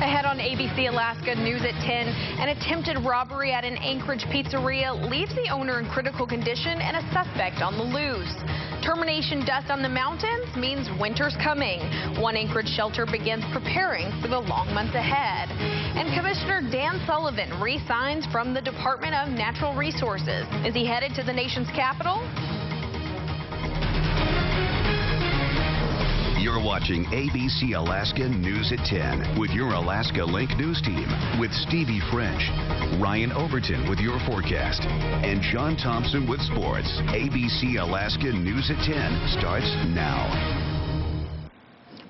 Ahead on ABC Alaska News at 10, an attempted robbery at an Anchorage pizzeria leaves the owner in critical condition and a suspect on the loose. Termination dust on the mountains means winter's coming. One Anchorage shelter begins preparing for the long months ahead. And Commissioner Dan Sullivan resigns from the Department of Natural Resources. Is he headed to the nation's capital? You're watching ABC Alaska News at 10 with your Alaska Link News team with Stevie French, Ryan Overton with your forecast, and John Thompson with sports. ABC Alaska News at 10 starts now.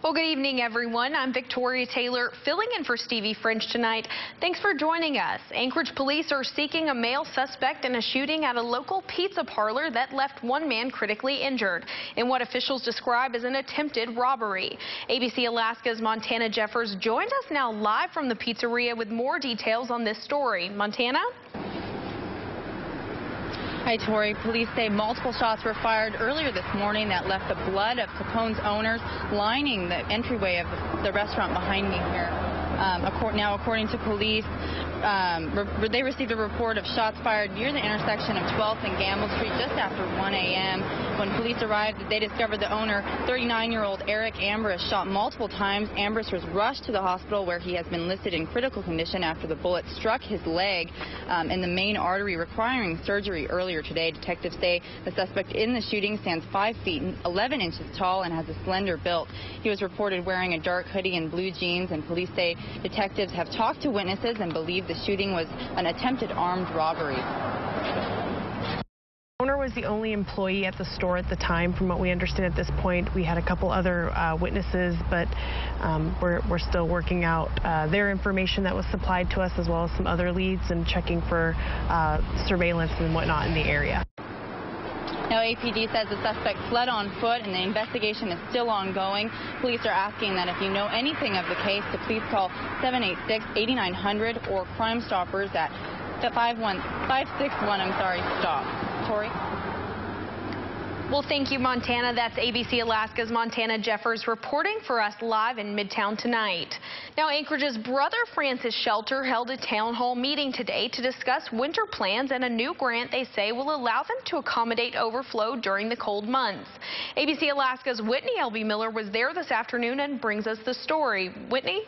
Well, good evening, everyone. I'm Victoria Taylor, filling in for Stevie French tonight. Thanks for joining us. Anchorage police are seeking a male suspect in a shooting at a local pizza parlor that left one man critically injured in what officials describe as an attempted robbery. ABC Alaska's Montana Jeffers joins us now live from the pizzeria with more details on this story. Montana? Hi, Tori. Police say multiple shots were fired earlier this morning that left the blood of Capone's owners lining the entryway of the restaurant behind me here. Now, according to police, they received a report of shots fired near the intersection of 12th and Gamble Street just after 1 a.m. When police arrived, they discovered the owner, 39-year-old Eric Ambrus, shot multiple times. Ambrus was rushed to the hospital where he has been listed in critical condition after the bullet struck his leg in the main artery, requiring surgery earlier today. Detectives say the suspect in the shooting stands 5 feet 11 inches tall and has a slender build. He was reported wearing a dark hoodie and blue jeans, and police say detectives have talked to witnesses and believe the shooting was an attempted armed robbery. The owner was the only employee at the store at the time. From what we understand at this point, we had a couple other witnesses, but we're still working out their information that was supplied to us, as well as some other leads, and checking for surveillance and whatnot in the area. Now, APD says the suspect fled on foot and the investigation is still ongoing. Police are asking that if you know anything of the case, to please call 786-8900 or Crime Stoppers at 561-STOP. Tori? Well, thank you, Montana. That's ABC Alaska's Montana Jeffers reporting for us live in Midtown tonight. Now, Anchorage's Brother Francis Shelter held a town hall meeting today to discuss winter plans and a new grant they say will allow them to accommodate overflow during the cold months. ABC Alaska's Whitney L.B. Miller was there this afternoon and brings us the story. Whitney?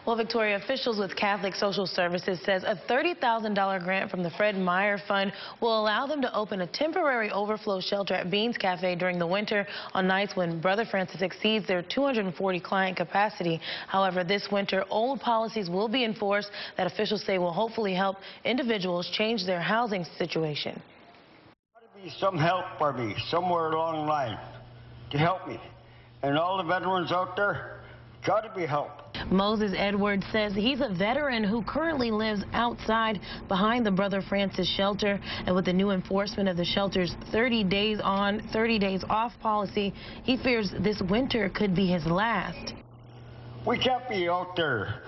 Well, Victoria, officials with Catholic Social Services says a $30,000 grant from the Fred Meyer Fund will allow them to open a temporary overflow shelter at Beans Cafe during the winter on nights when Brother Francis exceeds their 240 client capacity. However, this winter, old policies will be enforced that officials say will hopefully help individuals change their housing situation. There's got to be some help for me somewhere along the line to help me. And all the veterans out there, got to be helped. Moses Edwards says he's a veteran who currently lives outside behind the Brother Francis shelter, and with the new enforcement of the shelter's 30 days on, 30 days off policy, he fears this winter could be his last. We can't be out there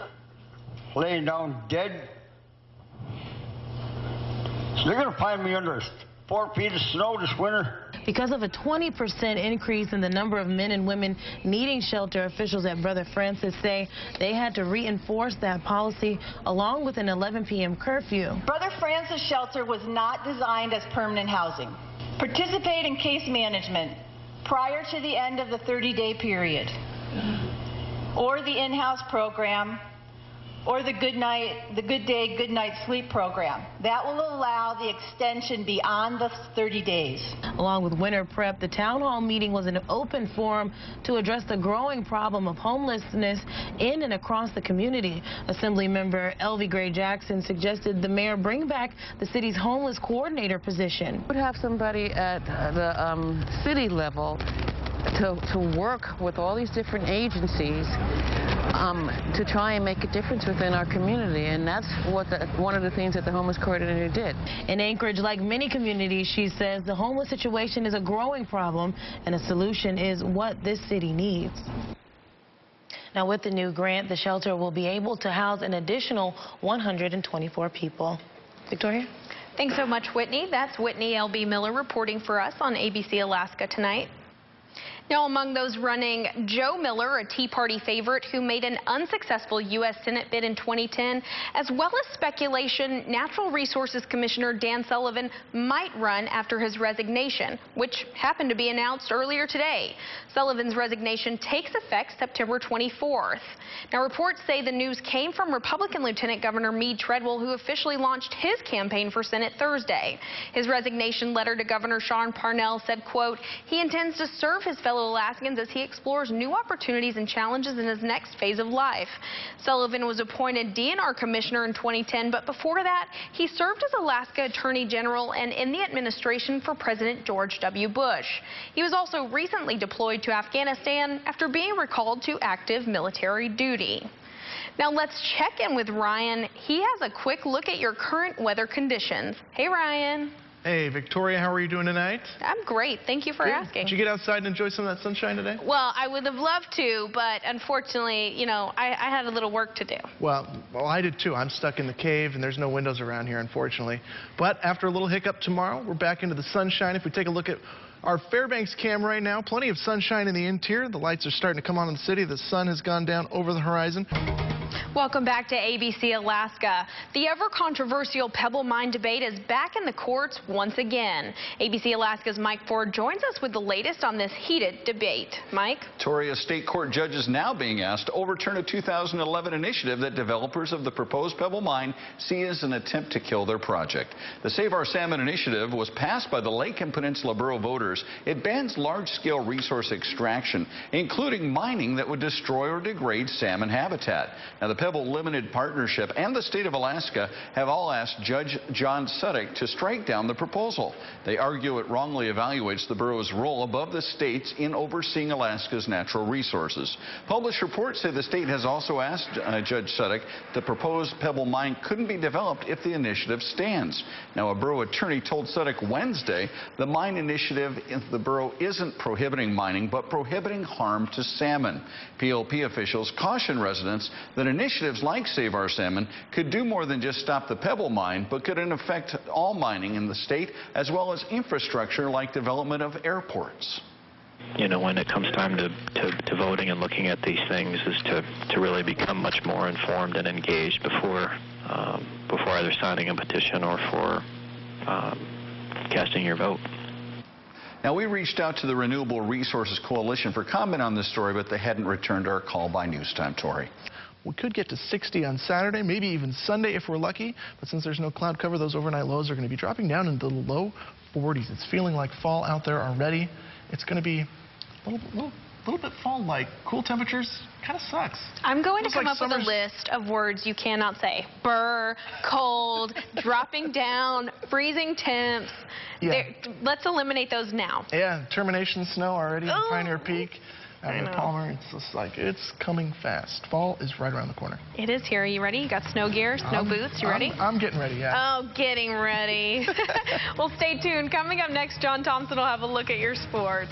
laying down dead. So they're going to find me under 4 feet of snow this winter. Because of a 20% increase in the number of men and women needing shelter, officials at Brother Francis say they had to reinforce that policy along with an 11 p.m. curfew. Brother Francis Shelter was not designed as permanent housing. Participate in case management prior to the end of the 30-day period, or the in-house program, or the Good Day, Good Night Sleep program. That will allow the extension beyond the 30 days. Along with winter prep, the town hall meeting was an open forum to address the growing problem of homelessness in and across the community. Assemblymember Elvie Gray Jackson suggested the mayor bring back the city's homeless coordinator position. Would have somebody at the city level to work with all these different agencies to try and make a difference within our community, and that's what one of the things that the homeless coordinator did. In Anchorage, like many communities, she says the homeless situation is a growing problem, and a solution is what this city needs. Now, with the new grant, the shelter will be able to house an additional 124 people. Victoria? Thanks so much, Whitney. That's Whitney L.B. Miller reporting for us on ABC Alaska tonight. Now, among those running, Joe Miller, a Tea Party favorite who made an unsuccessful U.S. Senate bid in 2010, as well as speculation Natural Resources Commissioner Dan Sullivan might run after his resignation, which happened to be announced earlier today. Sullivan's resignation takes effect September 24th. Now, reports say the news came from Republican Lieutenant Governor Meade Treadwell, who officially launched his campaign for Senate Thursday. His resignation letter to Governor Sean Parnell said, quote, he intends to serve his fellow Alaskans as he explores new opportunities and challenges in his next phase of life. Sullivan was appointed DNR Commissioner in 2010, but before that, he served as Alaska Attorney General and in the administration for President George W. Bush. He was also recently deployed to Afghanistan after being recalled to active military duty. Now let's check in with Ryan. He has a quick look at your current weather conditions. Hey, Ryan. Hey, Victoria, how are you doing tonight? I'm great. Thank you for asking. Did you get outside and enjoy some of that sunshine today? Well, I would have loved to, but unfortunately, you know, I had a little work to do. Well, I did too. I'm stuck in the cave, and there's no windows around here, unfortunately. But after a little hiccup tomorrow, we're back into the sunshine. If we take a look at our Fairbanks cam right now, plenty of sunshine in the interior. The lights are starting to come on in the city. The sun has gone down over the horizon. Welcome back to ABC Alaska. The ever-controversial Pebble Mine debate is back in the courts once again. ABC Alaska's Mike Ford joins us with the latest on this heated debate. Mike? Tori, a state court judge is now being asked to overturn a 2011 initiative that developers of the proposed Pebble Mine see as an attempt to kill their project. The Save Our Salmon initiative was passed by the Lake and Peninsula Borough voters. It bans large-scale resource extraction, including mining that would destroy or degrade salmon habitat. Now, the Pebble Limited Partnership and the state of Alaska have all asked Judge John Suddick to strike down the proposal. They argue it wrongly evaluates the borough's role above the states in overseeing Alaska's natural resources. Published reports say the state has also asked Judge Suddick the proposed Pebble Mine couldn't be developed if the initiative stands. Now, a borough attorney told Suddick Wednesday the mine initiative in the borough isn't prohibiting mining, but prohibiting harm to salmon. PLP officials caution residents that initiatives like Save Our Salmon could do more than just stop the Pebble Mine, but could in effect all mining in the state, as well as infrastructure like development of airports. You know, when it comes time to voting and looking at these things, is to really become much more informed and engaged before either signing a petition or for casting your vote. Now, we reached out to the Renewable Resources Coalition for comment on this story, but they hadn't returned our call by news time, Tori. We could get to 60 on Saturday, maybe even Sunday if we're lucky. But since there's no cloud cover, those overnight lows are going to be dropping down into the low 40s. It's feeling like fall out there already. It's going to be a little bit fall-like. Cool temperatures kind of sucks. I'm going to come up with a list of words you cannot say. Burr, cold, dropping down, freezing temps. Yeah. Let's eliminate those now. Yeah, termination snow already in Pioneer Peak. And the Palmer, it's just like, it's coming fast. Fall is right around the corner. It is here. Are you ready? You got snow gear, snow boots. You ready? I'm getting ready, yeah. Oh, getting ready. Well, stay tuned. Coming up next, John Thompson will have a look at your sports.